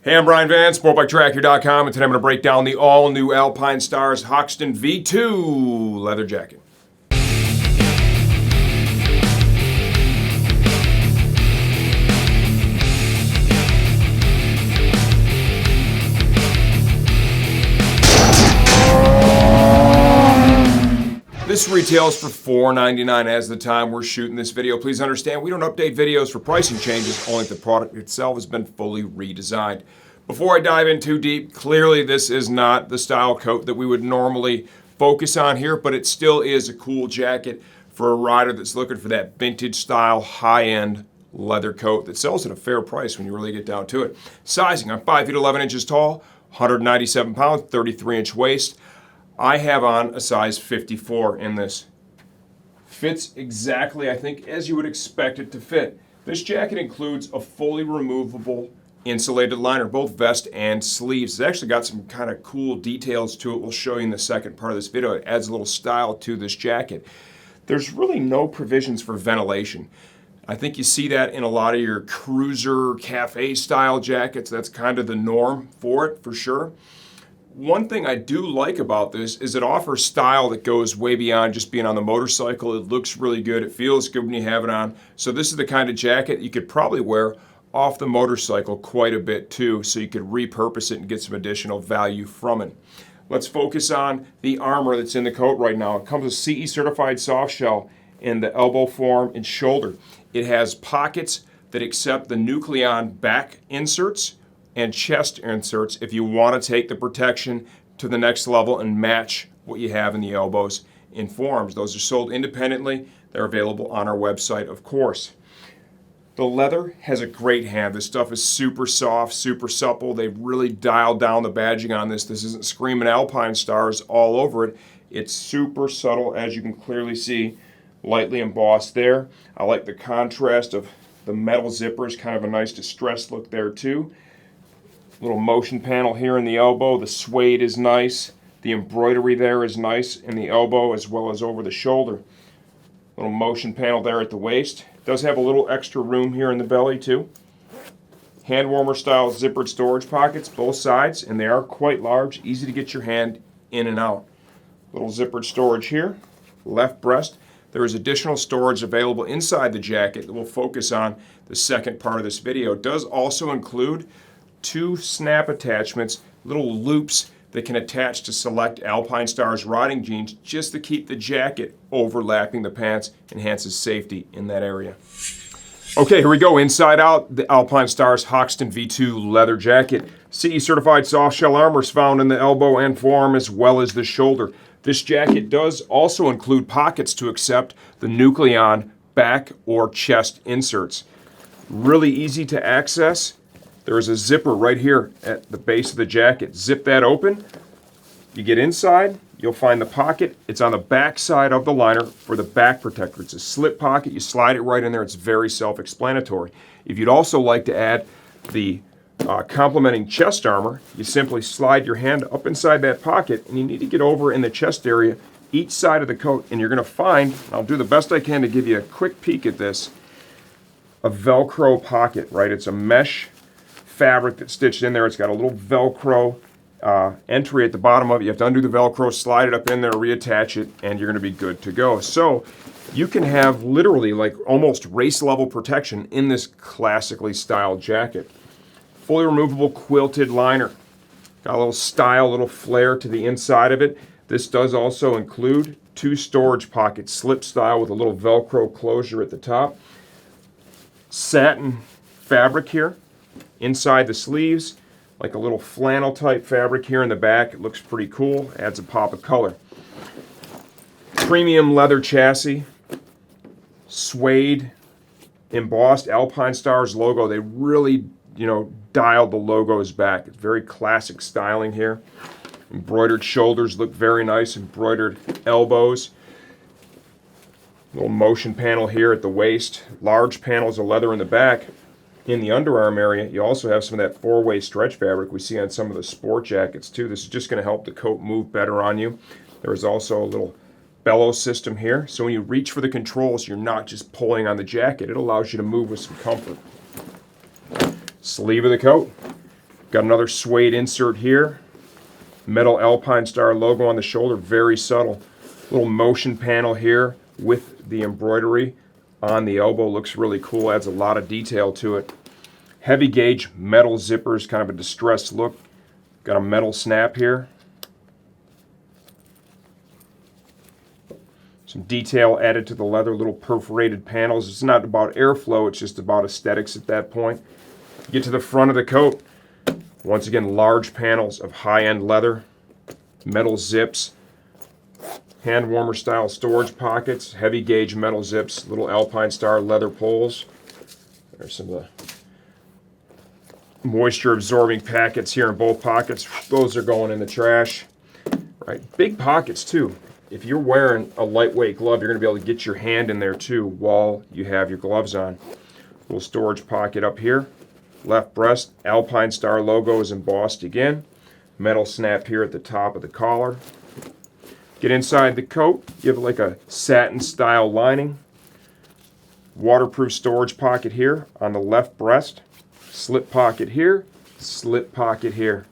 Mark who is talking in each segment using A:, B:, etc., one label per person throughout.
A: Hey, I'm Brian Van, SportbikeTracker.com, and today I'm going to break down the all-new Alpinestars Hoxton V2 leather jacket. This retails for $4.99 as the time we're shooting this video. Please understand, we don't update videos for pricing changes, only if the product itself has been fully redesigned. Before I dive in too deep, clearly this is not the style coat that we would normally focus on here, but it still is a cool jacket for a rider that's looking for that vintage style, high-end leather coat that sells at a fair price when you really get down to it. Sizing, I'm 5 feet 11 inches tall, 197 pounds, 33-inch waist. I have on a size 54 in this. Fits exactly, I think, as you would expect it to fit. This jacket includes a fully removable insulated liner, both vest and sleeves. It's actually got some kind of cool details to it. We'll show you in the second part of this video. It adds a little style to this jacket. There's really no provisions for ventilation. I think you see that in a lot of your cruiser, cafe style jackets. That's kind of the norm for it, for sure. One thing I do like about this is it offers style that goes way beyond just being on the motorcycle. It looks really good. It feels good when you have it on. So this is the kind of jacket you could probably wear off the motorcycle quite a bit too, so you could repurpose it and get some additional value from it. Let's focus on the armor that's in the coat right now. It comes with CE certified soft shell in the elbow form and shoulder. It has pockets that accept the Nucleon back inserts and chest inserts if you want to take the protection to the next level and match what you have in the elbows in forms. Those are sold independently. They're available on our website, of course. The leather has a great hand. This stuff is super soft, super supple. They've really dialed down the badging on this. This isn't screaming Alpinestars all over it. It's super subtle, as you can clearly see, lightly embossed there. I like the contrast of the metal zippers, kind of a nice distressed look there too. Little motion panel here in the elbow. The suede is nice. The embroidery there is nice in the elbow as well as over the shoulder. Little motion panel there at the waist. It does have a little extra room here in the belly too. Hand warmer style zippered storage pockets both sides, and they are quite large, easy to get your hand in and out. Little zippered storage here, left breast. There is additional storage available inside the jacket that we'll focus on the second part of this video. It does also include 2 snap attachments, little loops that can attach to select Alpinestars riding jeans just to keep the jacket overlapping the pants, enhances safety in that area. Okay, here we go. Inside out, the Alpinestars Hoxton V2 leather jacket. CE certified soft shell armor is found in the elbow and forearm as well as the shoulder. This jacket does also include pockets to accept the Nucleon back or chest inserts. Really easy to access. There is a zipper right here at the base of the jacket. Zip that open. You get inside, you'll find the pocket. It's on the back side of the liner for the back protector. It's a slip pocket. You slide it right in there. It's very self-explanatory. If you'd also like to add the complementing chest armor, you simply slide your hand up inside that pocket, and you need to get over in the chest area each side of the coat, and you're going to find, I'll do the best I can to give you a quick peek at this, a Velcro pocket, right? It's a mesh fabric that's stitched in there. It's got a little Velcro entry at the bottom of it. You have to undo the Velcro, slide it up in there, reattach it, and you're going to be good to go. So you can have literally like almost race level protection in this classically styled jacket. Fully removable quilted liner. Got a little style, a little flair to the inside of it. This does also include 2 storage pockets, slip style with a little Velcro closure at the top. Satin fabric here. Inside the sleeves, like a little flannel type fabric here in the back. It looks pretty cool, adds a pop of color. Premium leather chassis, suede, embossed Alpinestars logo. They really, dialed the logos back. It's very classic styling here. Embroidered shoulders look very nice, embroidered elbows. Little motion panel here at the waist. Large panels of leather in the back. In the underarm area, you also have some of that 4-way stretch fabric we see on some of the sport jackets too. This is just going to help the coat move better on you. There is also a little bellows system here, so when you reach for the controls, you're not just pulling on the jacket. It allows you to move with some comfort. Sleeve of the coat. Got another suede insert here. Metal Alpinestars logo on the shoulder, very subtle. Little motion panel here with the embroidery on the elbow, looks really cool, adds a lot of detail to it. Heavy gauge metal zippers, kind of a distressed look. Got a metal snap here. Some detail added to the leather, little perforated panels. It's not about airflow, it's just about aesthetics at that point. Get to the front of the coat. Once again, large panels of high-end leather, metal zips, hand warmer style storage pockets, heavy gauge metal zips, little Alpinestars leather poles. There's some of the moisture absorbing packets here in both pockets. Those are going in the trash. Right, big pockets too. If you're wearing a lightweight glove, you're going to be able to get your hand in there too while you have your gloves on. Little storage pocket up here. Left breast, Alpinestars logo is embossed again. Metal snap here at the top of the collar. Get inside the coat, give it like a satin style lining. Waterproof storage pocket here on the left breast. Slip pocket here, slip pocket here.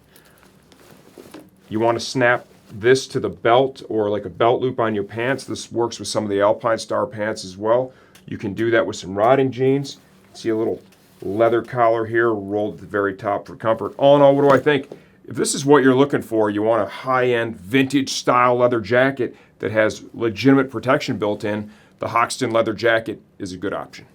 A: You want to snap this to the belt or like a belt loop on your pants. This works with some of the Alpinestars pants as well. You can do that with some riding jeans. See a little leather collar here rolled at the very top for comfort. All in all, what do I think? If this is what you're looking for, you want a high-end vintage style leather jacket that has legitimate protection built in, the Hoxton leather jacket is a good option.